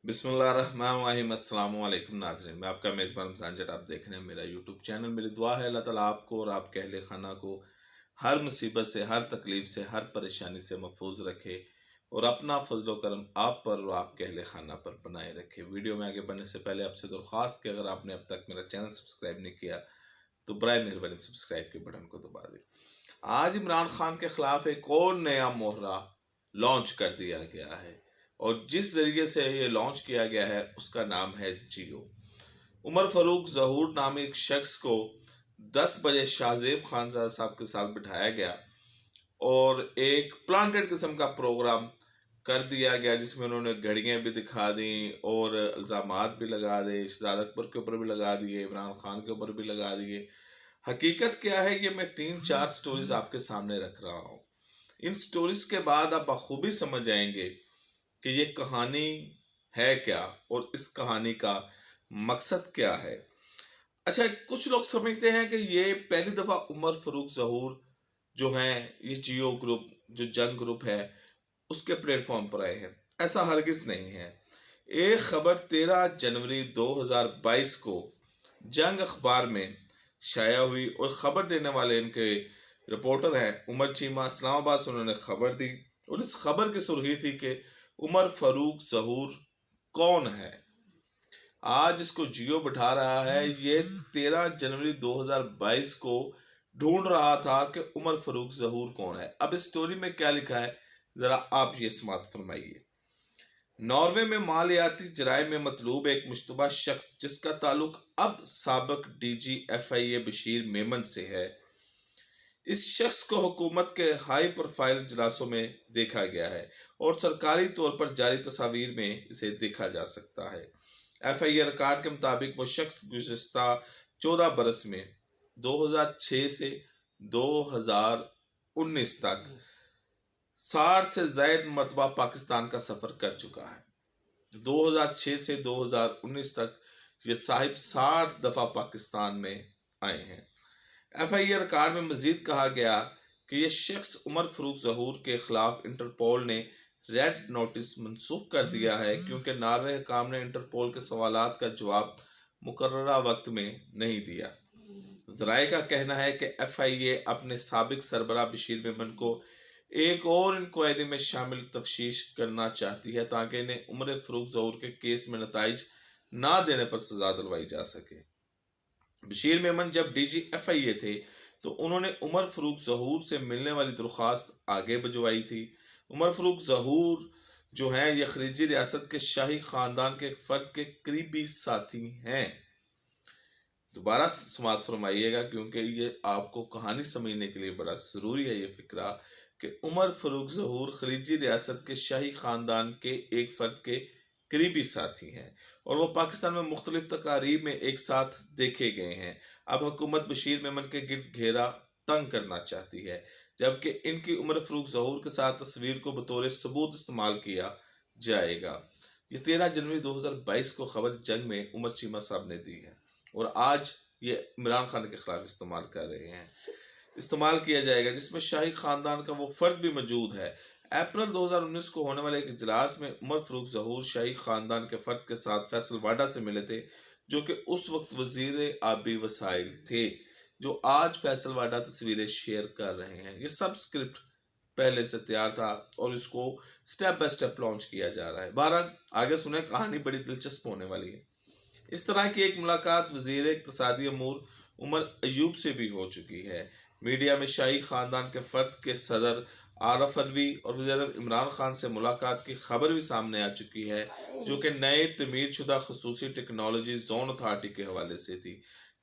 बिस्मिल्लाहिर्रहमानिर्रहीम। अस्सलाम वालेकुम नाज़रीन, मैं आपका मेज़बान रमज़ान जट। आप देख रहे हैं मेरा यूट्यूब चैनल। मेरी दुआ है अल्लाह ताला आपको और आपके अहले खाना को हर मुसीबत से, हर तकलीफ़ से, हर परेशानी से महफूज रखे और अपना फजल करम आप पर और आपके अहले खाना पर बनाए रखे। वीडियो में आगे बढ़ने से पहले आपसे दरख्वास्त कि अगर आपने अब तक मेरा चैनल सब्सक्राइब नहीं किया तो बराए मेहरबानी सब्सक्राइब के बटन को दबा दें। आज इमरान खान के खिलाफ एक और नया मोहरा लॉन्च कर दिया गया है और जिस जरिए से ये लॉन्च किया गया है उसका नाम है जियो। उमर फारूक ज़हूर नामी एक शख्स को 10 बजे शाहजेब खान साहब के साथ बिठाया गया और एक प्लांटेड किस्म का प्रोग्राम कर दिया गया जिसमें उन्होंने घड़ियाँ भी दिखा दी और इल्ज़ामात भी लगा दिए। शहजाद अकबर के ऊपर भी लगा दिए, इमरान खान के ऊपर भी लगा दिए। हकीकत क्या है ये मैं 3-4 स्टोरीज आपके सामने रख रहा हूँ। इन स्टोरीज के बाद आप बखूबी समझ जाएंगे कि ये कहानी है क्या और इस कहानी का मकसद क्या है। अच्छा, कुछ लोग समझते हैं कि ये पहली दफ़ा उमर फारूक ज़हूर जो हैं ये जियो ग्रुप जो जंग ग्रुप है उसके प्लेटफॉर्म पर आए हैं। ऐसा हरगिज़ नहीं है। एक खबर 13 जनवरी 2022 को जंग अखबार में शाया हुई और ख़बर देने वाले इनके रिपोर्टर हैं उमर चीमा, इस्लामाबाद से उन्होंने खबर दी और इस खबर की सुर्खी थी कि उमर फारूक ज़हूर कौन है। आज इसको जियो बिठा रहा है। ये 13 जनवरी 2022 को ढूंढ रहा था कि उमर फारूक ज़हूर कौन है। अब इस स्टोरी में क्या लिखा है ज़रा आप ये समात फरमाइए। नॉर्वे में मालियाती जराइम में मतलूब एक मुश्तबा शख्स जिसका ताल्लुक अब साबिक DG FIA बशीर मेमन से है, इस शख्स को हुकूमत के हाई प्रोफाइल इजलासों में देखा गया है और सरकारी तौर पर जारी तस्वीर में इसे देखा जा सकता है। FIA रिकॉर्ड के मुताबिक वो शख्स गुज़िश्ता 14 बरस में 2006 से 2019 तक 60 से ज़ायद मरतबा पाकिस्तान का सफ़र कर चुका है। 2006 से 2019 तक ये साहिब 60 दफ़ा पाकिस्तान में आए हैं। FIA रिकॉर्ड में मजीद कहा गया कि यह शख्स उमर फारूक ज़हूर के खिलाफ इंटरपोल ने रेड नोटिस मनसूख कर दिया है क्योंकि नॉर्वे हुकाम ने इंटरपोल के सवालात का जवाब मुकर्ररा वक्त में नहीं दिया। ज़राए का कहना है कि FIA अपने साबिक सरबराह बशीर मेमन को एक और इंक्वायरी में शामिल तफ्तीश करना चाहती है ताकि इन्हें उमर फारूक ज़हूर के केस में नताइज ना देने पर सजा दिलवाई जा सके। बशीर मेमन जब DG FIA थे तो उन्होंने उमर फारूक ज़हूर से मिलने वाली दरख्वास्त आगे भिजवाई थी। उमर फारूक ज़हूर जो हैं ये खलीजी रियासत के शाही ख़ानदान के एक फ़र्द के करीबी साथी हैं। दोबारा समात फरमाइएगा क्योंकि ये आपको कहानी समझने के लिए बड़ा ज़रूरी है। ये फ़िक्रा कि उमर फारूक ज़हूर खलीजी रियासत के शाही ख़ानदान के एक फ़र्द के करीबी साथी हैं और वो पाकिस्तान में मुख्तलिफ तकारीब में एक साथ देखे गए हैं। अब हुकूमत बशीर मेमन के गिर्द घेरा तंग करना चाहती है जबकि इनकी उमर फारूक ज़हूर के साथ तस्वीर को बतौर सबूत इस्तेमाल किया जाएगा। ये 13 जनवरी 2022 को खबर जंग में उमर चीमा साहब ने दी है और आज ये इमरान खान के खिलाफ इस्तेमाल किया जाएगा जिसमें शाही ख़ानदान का वो फ़र्द भी मौजूद है। अप्रैल 2019 को होने वाले एक इजलास में उमर फारूक ज़हूर शाही ख़ानदान के फ़र्द के साथ फैसल वाडा से मिले थे जो कि उस वक्त वज़ीर आबी वसाइल थे, जो आज फैसल वाडा तस्वीरें शेयर कर रहे हैं। ये सब स्क्रिप्ट पहले से तैयार था और इसको स्टेप बाय स्टेप लॉन्च किया जा रहा है। बहरहाल आगे सुने, कहानी बड़ी दिलचस्प होने वाली है। इस तरह की एक मुलाकात वज़ीर इक़्तिसादी अमूर उमर अयूब से भी हो चुकी है। मीडिया में शाही ख़ानदान के फ़र्द के सदर आरफ अलवी और वज़ीर इमरान खान से मुलाकात की खबर भी सामने आ चुकी है जो कि नए तमीर शुदा खसूसी टेक्नोलॉजी जोन अथॉरिटी के हवाले से थी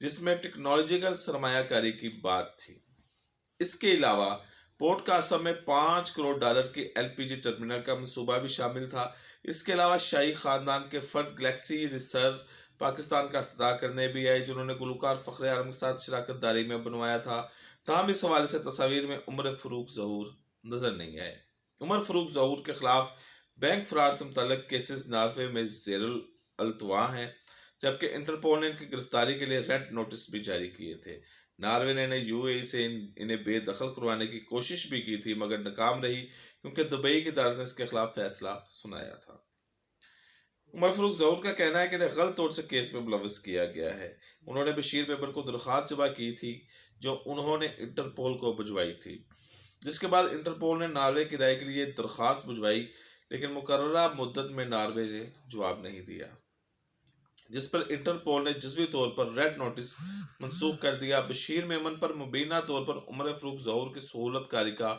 जिसमें टेक्नोलॉजिकल सरमायाकारी की बात थी। इसके अलावा पोर्ट कासम में $5 करोड़ की LPG टर्मिनल का मनसूबा भी शामिल था। इसके अलावा शाही ख़ानदान के फ़र्द गैलेक्सी रिसर्च पाकिस्तान का इफ्तिताह करने भी आए जिन्होंने गुलकार फ़ख्र आलम के साथ शराकत दारी में बनवाया था। ताहम इस हवाले से तस्वीर में उमर फारूक ज़हूर नजर नहीं आए। उमर फारूक ज़हूर के खिलाफ बैंक फ्रॉड से मुतल्लिक केसेस नॉर्वे में ज़ेरुल अल्तवा हैं जबकि इंटरपोल ने इनकी गिरफ्तारी के लिए रेड नोटिस भी जारी किए थे। नॉर्वे ने UAE से इन्हें बेदखल करवाने की कोशिश भी की थी मगर नाकाम रही क्योंकि दुबई की अदालत ने इसके खिलाफ फैसला सुनाया था। उमर फारूक ज़हूर का कहना है कि इन्हें गलत तौर से केस में मुलव्वस किया गया है। उन्होंने बशीर बेबर को दरख्वास्त जमा की थी जो उन्होंने इंटरपोल को भिजवाई थी, जिसके बाद इंटरपोल ने नॉर्वे की राय के लिए दरख्वास्त भिजवाई, लेकिन मुकर्ररा मुद्दत में नॉर्वे ने जवाब नहीं दिया, जिस पर इंटरपोल ने जुज़वी तौर पर रेड नोटिस मंसूख कर दिया। बशीर मेमन पर मुबीना तौर पर उमर फारूक ज़हूर की सहूलत कारी का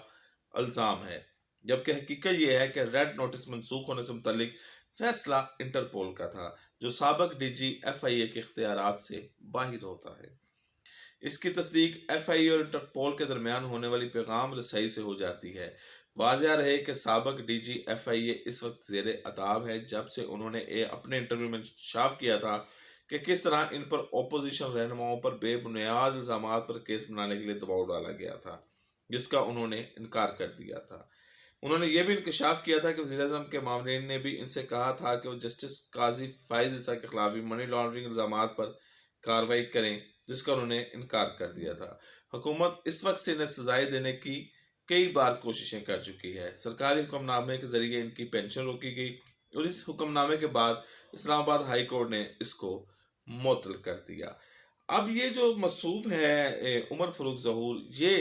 इल्ज़ाम है, जबकि हकीकत यह है कि रेड नोटिस मंसूख होने से मुतल्लिक फैसला इंटरपोल का था, जो साबिक DG FIA के इख्तियारात से बाहिर होता है। इसकी तस्दीक FIA और इंटरपोल के दरमियान होने वाली पैगाम रसाई से हो जाती है। वाज़ेह रहे कि साबिक DG FIA इस वक्त ज़ेरे अताब है, जब से उन्होंने अपने इंटरव्यू में इंकशाफ किया था कि किस तरह इन पर अपोजिशन रहनुमाओं पर बेबुनियाद इल्ज़ामात पर केस बनाने के लिए दबाव डाला गया था, जिसका उन्होंने इनकार कर दिया था। उन्होंने यह भी इंकशाफ किया था कि वज़ीर-ए-आज़म के मामलीन ने भी इनसे कहा था कि वो जस्टिस काजी फाइज ईसा के खिलाफ भी मनी लॉन्ड्रिंग इल्ज़ामात पर कार्रवाई करें, जिसका उन्होंने इनकार कर दिया था। हुकूमत इस वक्त से इन्हें सजाएं देने की कई बार कोशिशें कर चुकी है। सरकारी हुक्मनामे के जरिए इनकी पेंशन रोकी गई और इस हुक्मनामे के बाद इस्लामाबाद हाई कोर्ट ने इसको मुअत्तल कर दिया। अब ये जो मसूफ है उमर फारूक ज़हूर, ये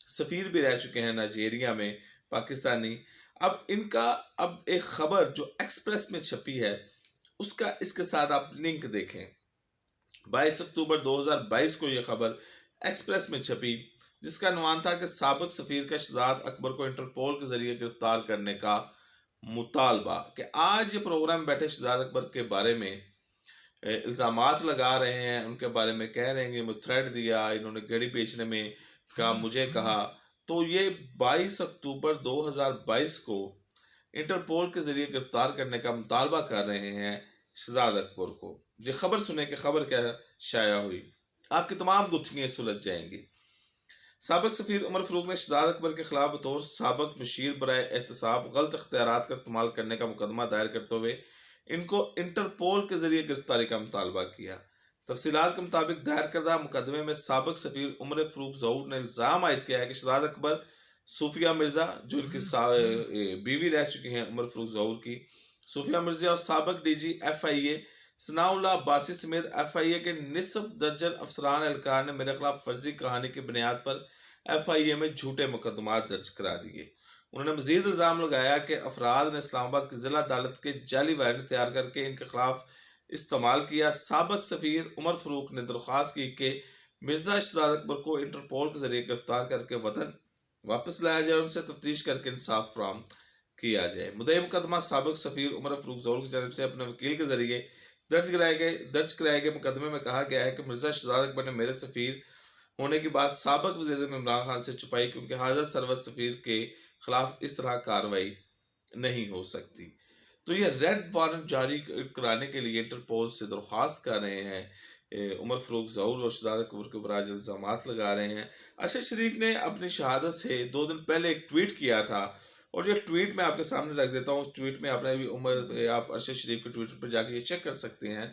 सफ़ीर भी रह चुके हैं नाइजीरिया में, पाकिस्तानी। अब इनका एक खबर जो एक्सप्रेस में छपी है उसका इसके साथ आप लिंक देखें। 22 अक्टूबर 2022 को यह खबर एक्सप्रेस में छपी, जिसका अनुमान था कि साबिक सफ़ीर का शहजाद अकबर को इंटरपोल के जरिए गिरफ्तार करने का मुतालबा। कि आज ये प्रोग्राम बैठे शहजाद अकबर के बारे में इल्ज़ामात लगा रहे हैं, उनके बारे में कह रहे हैं कि मुझे थ्रेट दिया, इन्होंने गाड़ी बेचने में का मुझे कहा। तो ये 22 अक्टूबर 2022 को इंटरपोल के जरिए गिरफ्तार करने का मुतालबा कर रहे हैं शहजाद अकबर को। ये खबर सुने कि खबर क्या शाया हुई, आपकी तमाम गुत्थियां सुलझ जाएंगी। साबिक सफ़ीर उमर फारूक ने शहजाद अकबर के खिलाफ बतौर साबिक मुशीर बराए एहतसाब गलत इख्तियारात का इस्तेमाल करने का मुकदमा दायर करते हुए इनको इंटरपोल के जरिए गिरफ्तारी का मुतालबा किया। तफसीलात के मुताबिक दायर करदा मुकदमे में साबिक सफ़ीर उमर फारूक ज़हूर ने इल्ज़ाम आयद किया है कि शहजाद अकबर, सूफिया मिर्ज़ा जो इनकी बीवी रह चुकी हैं उमर फारूक ज़हूर की, सूफिया मिर्ज़ा और साबिक DG FIA सनाउल्लाह अब्बासी समेत FIA के निसफ दर्जन अफसरान एहलकार ने मेरे खिलाफ फर्जी कहानी की बुनियाद पर FIA में झूठे मुकदमात दर्ज करा दिए। उन्होंने मजीद इल्ज़ाम लगाया कि अफराद ने इस्लामाबाद की ज़िला अदालत के जाली वारंट तैयार करके इनके खिलाफ इस्तेमाल किया। साबिक सफ़ीर उमर फारूक ने दरख्वास्त की कि मिर्ज़ा शहजाद अकबर को इंटरपोल के जरिए गिरफ्तार करके वतन वापस लाया जाए, उनसे तफ्तीश करके इंसाफ फराहम किया जाए। मुद्दई मुकदमा साबिक सफ़ीर उमर फारूक ज़हूर की जानब से अपने वकील के जरिए दर्ज कराए गए मुकदमे में कहा गया है कि मिर्ज़ा शहजाद अकबर ने मेरे सफ़ीर होने की बात साबिक वज़ीर इमरान खान से छुपाई, क्योंकि हाज़िर सरवत सफ़ीर के खिलाफ इस तरह कार्रवाई नहीं हो सकती। तो ये रेड वारंट जारी कराने के लिए इंटरपोल से दरख्वास्त कर रहे हैं उमर फारूक ज़हूर और शहजाद अकबर के ऊपर आज इल्ज़ामात लगा रहे हैं। अरशद शरीफ ने अपनी शहादत से 2 दिन पहले एक ट्वीट किया था, और ये ट्वीट मैं आपके सामने रख देता हूँ। उस ट्वीट में आपने भी आप अरशद शरीफ के ट्विटर पर जाके ये चेक कर सकते हैं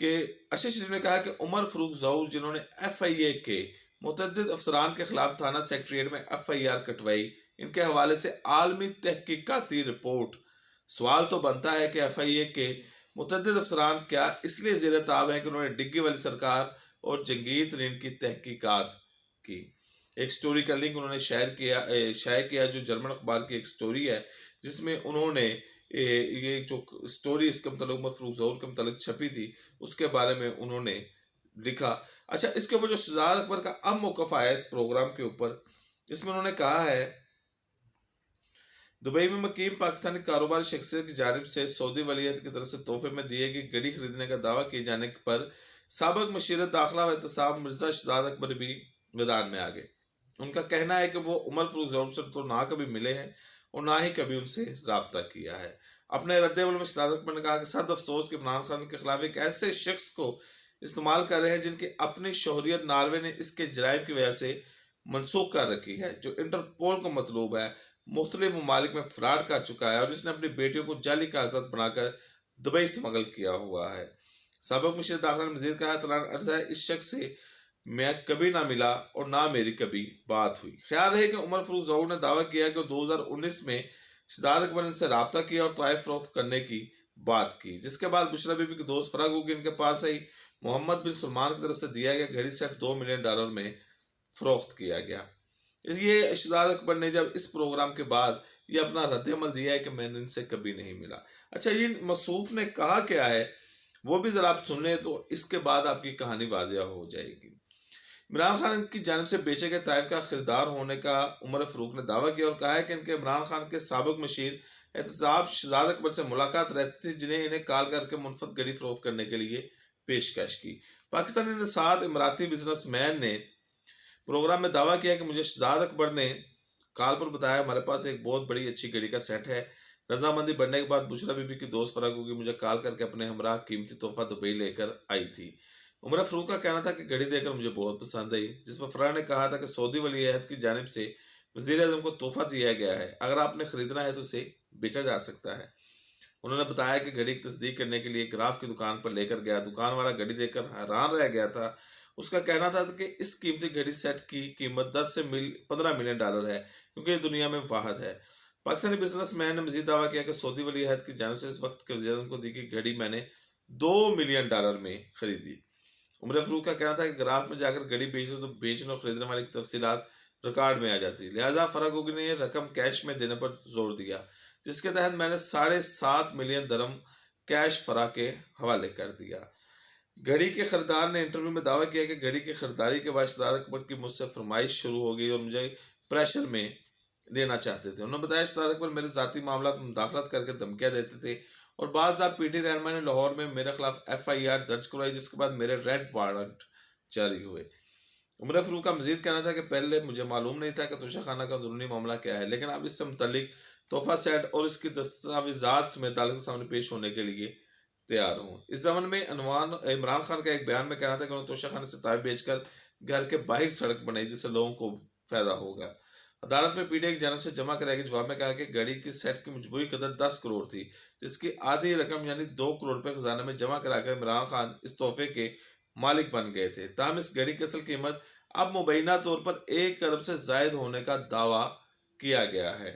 कि अरशद शरीफ ने कहा कि उमर फारूक ज़हूर जिन्होंने FIA के मुतअद्दिद अफसरान के खिलाफ थाना सेक्रेटेरिएट में FIR कटवाई, इनके हवाले से आलमी तहकीकाती रिपोर्ट। सवाल तो बनता है कि FIA के मुतअद्दिद अफसरान क्या इसलिए ज़ेर ताब हैं कि उन्होंने डिग्गी वाली सरकार और जंगीर तरीन की तहकीकात की। एक स्टोरी का लिंक उन्होंने शाया किया जो जर्मन अखबार की एक स्टोरी है, जिसमें उन्होंने ये जो स्टोरी इसके मतलब उमर फारूक ज़हूर के मतलब छपी थी उसके बारे में उन्होंने लिखा। अच्छा, इसके ऊपर जो शहजाद अकबर का अब मौक़िफ़ आया इस प्रोग्राम के ऊपर, इसमें उन्होंने कहा है दुबई में मुकीम पाकिस्तानी कारोबारी शख्सियत की जानिब से सऊदी वलीयत की तरफ से तोहफे में दिए गई घड़ी खरीदने का दावा किए जाने पर साबिक मशीर दाखिला व एहतसाब मिर्ज़ा शहजाद अकबर भी मैदान में आ गए। उनका कहना है कि वो उमर फारूक ज़हूर से तो ना कभी मिले हैं और ना ही कभी उनसे रब्ता किया है। अपने रद्द-ए-अमल में शहजाद अकबर ने कहा कि सद अफसोस कि इमरान खान के खिलाफ एक ऐसे शख्स को इस्तेमाल कर रहे हैं जिनकी अपनी शोहरियत नॉर्वे ने इसके जराइम की वजह से मनसूख कर रखी है, जो इंटरपोल को मतलूब है, मुख्तलिफ ममालिक में फ्रॉड कर चुका है और जिसने अपनी बेटियों को जाली कागजात बनाकर दुबई स्मगल किया हुआ है। साबिक मुशीर दाखिला ने मज़ीद कहा, तलान अर्ज़ है इस शख्स से मैं कभी ना मिला और ना मेरी कभी बात हुई। ख्याल रहे कि उमर फारूक ज़हूर ने दावा किया कि 2019 में शहजाद अकबर ने इनसे रब्ता किया और तोहफ़े फ़रोख्त करने की بات کی، جس کے بعد بشریٰ بی بی کی دوست فرا گوگی ان کے پاس آئی۔ محمد بن سلمان کی طرف سے دیا گیا گھڑی سیٹ $2 ملین میں فروخت کیا گیا۔ یہ شہزادہ اکبر نے جب اس پروگرام کے بعد یہ اپنا رد عمل دیا ہے کہ میں نے ان سے کبھی نہیں ملا۔ اچھا، یہ مصروف نے کہا کیا ہے وہ بھی ذرا آپ سن لیں تو اس کے بعد آپ کی کہانی واضح ہو جائے گی۔ عمران خان کی جانب سے بیچے گئے طائف کا خریدار ہونے کا عمر فاروق نے دعویٰ کیا اور کہا ہے کہ ان کے عمران خان کے سابق مشیر احتساب شہزادہ اکبر سے ملاقات رہتی تھی، جنہیں انہیں کال کر کے منفرد گھڑی فروخت کرنے کے لیے پیشکش کی۔ پاکستانی نژاد اماراتی بزنس مین نے پروگرام میں دعویٰ کیا کہ مجھے شہزادہ اکبر نے کال پر بتایا ہمارے پاس ایک بہت بڑی اچھی گھڑی کا سیٹ ہے۔ رضامندی بڑھنے کے بعد بشریٰ بی بی کی دوست فرا گوگی مجھے کال کر کے اپنے ہمراہ قیمتی تحفہ دبئی لے کر آئی تھی۔ عمر فاروق کا کہنا تھا کہ گھڑی دے کر مجھے بہت پسند آئی، جس پر فرا نے کہا تھا کہ سعودی ولی عہد کی جانب سے وزیر اعظم کو تحفہ دیا گیا ہے، اگر آپ نے خریدنا ہے تو اسے بیچا جا سکتا ہے۔ انہوں نے بتایا کہ گھڑی کی تصدیق کرنے کے لیے گراف کی دکان پر لے کر گیا، دکان والا گھڑی دیکھ کر حیران رہ گیا تھا۔ اس کا کہنا تھا کہ اس قیمتی گھڑی سیٹ کی قیمت 10 سے 15 ملین ڈالر ہے، کیونکہ یہ دنیا میں واحد ہے۔ پاکستانی بزنس مین نے مزید دعویٰ کیا کہ سعودی ولی عہد کی جانب سے اس وقت کے وزیر اعظم کو دی گئی گھڑی میں نے $2 ملین میں خریدی۔ عمر فاروق کا کہنا تھا کہ گراف میں جا کر گھڑی بیچ تو بیچنے اور خریدنے والے کی تفصیلات ریکارڈ میں آ جاتی، لہٰذا فرا گوگی نے یہ رقم کیش میں دینے پر زور دیا، جس کے تحت میں نے $7.5 ملین درہم کیش فرا کے حوالے کر دیا۔ گھڑی کے خریدار نے انٹرویو میں دعویٰ کیا کہ گھڑی کی خریداری کے بعد شہزادہ اکبر کی مجھ سے فرمائش شروع ہو گئی اور مجھے پریشر میں لینا چاہتے تھے۔ انہوں نے بتایا شہزادہ اکبر میرے ذاتی معاملات میں مداخلت کر کے دھمکیاں دیتے تھے اور بعض آپ پی ٹی رہنما نے لاہور میں میرے خلاف FIR درج کروائی، جس کے بعد میرے ریڈ وارنٹ جاری ہوئے۔ عمر فاروق کا مزید کہنا تھا کہ پہلے مجھے معلوم نہیں تھا کہ توشہ خانہ کا اندرونی معاملہ کیا ہے، لیکن اب اس سے متعلق تحفہ سیٹ اور اس کی دستاویزات سمیت عدالت کے سامنے پیش ہونے کے لیے تیار ہوں۔ اس ضمن میں عمران خان کا ایک بیان میں کہنا تھا کہ انہوں نے توشہ خانے سے طائف بیچ کر گھر کے باہر سڑک بنائی جس سے لوگوں کو فائدہ ہوگا۔ عدالت میں PTI کی جانب سے جمع کرائے گئے جواب میں کہا کہ گھڑی کی سیٹ کی مجموعی قدر 10 کروڑ تھی، جس کی آدھی رقم یعنی 2 کروڑ روپے خزانے میں جمع کرا کر عمران خان اس تحفے کے مالک بن گئے تھے۔ تاہم اس گھڑی کی اصل قیمت اب مبینہ طور پر 1 ارب سے زائد ہونے کا دعویٰ کیا گیا ہے۔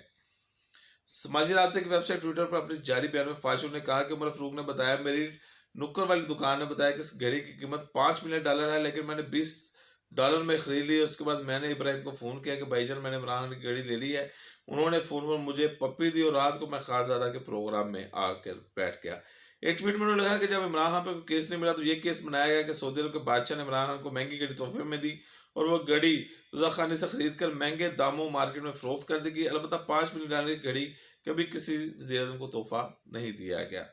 سماجی رابطے کی ویب سائٹ ٹویٹر پر اپنی جاری بیان میں فاشر نے کہا کہ عمر فاروق نے بتایا میری نکر والی دکان نے بتایا کہ اس گھڑی کی قیمت $5 ملین ہے، لیکن میں نے $20 میں خرید لی۔ اس کے بعد میں نے ابراہیم کو فون کیا کہ بھائی جان میں نے عمران کی گھڑی لے لی ہے۔ انہوں نے فون پر مجھے پپی دی اور رات کو میں خانزادہ کے پروگرام میں آ کر بیٹھ گیا۔ ایک ٹویٹ میں انہوں نے لکھا کہ جب عمران خان پہ کوئی کیس نہیں ملا تو یہ کیس بنایا گیا کہ سعودی عرب کے بادشاہ نے عمران خان کو مہنگی گھڑی تحفے میں دی اور وہ گھڑی رضاخانی سے خرید کر مہنگے داموں مارکیٹ میں فروخت کر دی گئی۔ البتہ $5 ملین کی گھڑی کبھی کسی وزیر اعظم کو تحفہ نہیں دیا گیا۔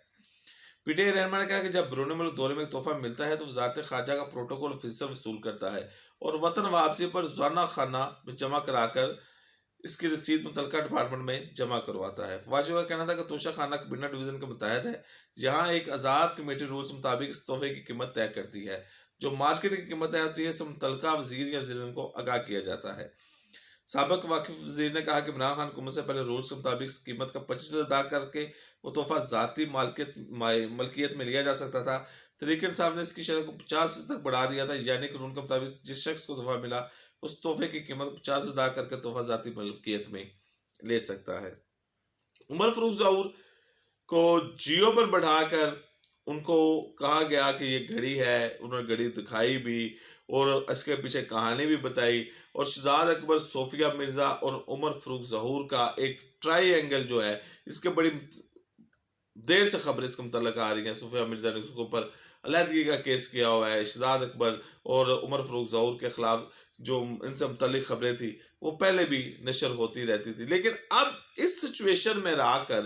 PTI رہنما نے کہا کہ جب بیرون ملک دورے میں ایک تحفہ ملتا ہے تو وزارت خارجہ کا پروٹوکول فیصد وصول کرتا ہے اور وطن واپسی پر زرانہ خانہ میں جمع کرا کر اس کی رسید متعلقہ ڈپارٹمنٹ میں جمع کرواتا ہے۔ فواشی کا کہنا تھا کہ توشہ خانہ کابینہ ڈویژن کے متحد ہے، جہاں ایک آزاد کمیٹی رولز مطابق اس تحفے کی قیمت طے کرتی ہے۔ جو مارکیٹ کی قیمت طے ہوتی ہے اس سے متعلقہ وزیر یا وزیر اعظم کو آگاہ کیا جاتا ہے۔ سابق واقف وزیر نے کہا کہ عمران خان حکومت سے پہلے رولز کے مطابق اس قیمت کا 25% ادا کر کے وہ تحفہ ذاتی ملکیت میں لیا جا سکتا تھا۔ تحریک انصاف نے اس کی شرح کو 50% تک بڑھا دیا تھا، یعنی قانون کے مطابق جس شخص کو تحفہ ملا اس تحفے کی قیمت کو 50% ادا کر کے تحفہ ذاتی ملکیت میں لے سکتا ہے۔ عمر فاروق ظہور کو جیو پر بڑھا کر ان کو کہا گیا کہ یہ گھڑی ہے، انہوں نے گھڑی دکھائی بھی اور اس کے پیچھے کہانی بھی بتائی، اور شہزادہ اکبر، صوفیہ مرزا اور عمر فاروق ظہور کا ایک ٹرائی اینگل جو ہے، اس کے بڑی دیر سے خبریں اس کے متعلق آ رہی ہیں۔ صوفیہ مرزا نے اس کے اوپر علیحدگی کا کیس کیا ہوا ہے۔ شہزادہ اکبر اور عمر فاروق ظہور کے خلاف جو ان سے متعلق خبریں تھیں وہ پہلے بھی نشر ہوتی رہتی تھی، لیکن اب اس سچویشن میں رہ کر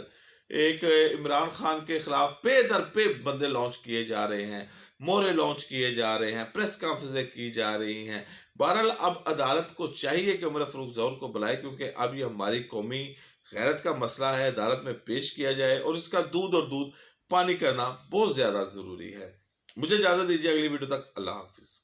ایک عمران خان کے خلاف پے در پے بندے لانچ کیے جا رہے ہیں، مورے لانچ کیے جا رہے ہیں، پریس کانفرنسیں کی جا رہی ہیں۔ بہرحال اب عدالت کو چاہیے کہ عمر فاروق ظہور کو بلائے، کیونکہ اب یہ ہماری قومی غیرت کا مسئلہ ہے، عدالت میں پیش کیا جائے اور اس کا دودھ اور دودھ پانی کرنا بہت زیادہ ضروری ہے۔ مجھے اجازت دیجیے، اگلی ویڈیو تک اللہ حافظ۔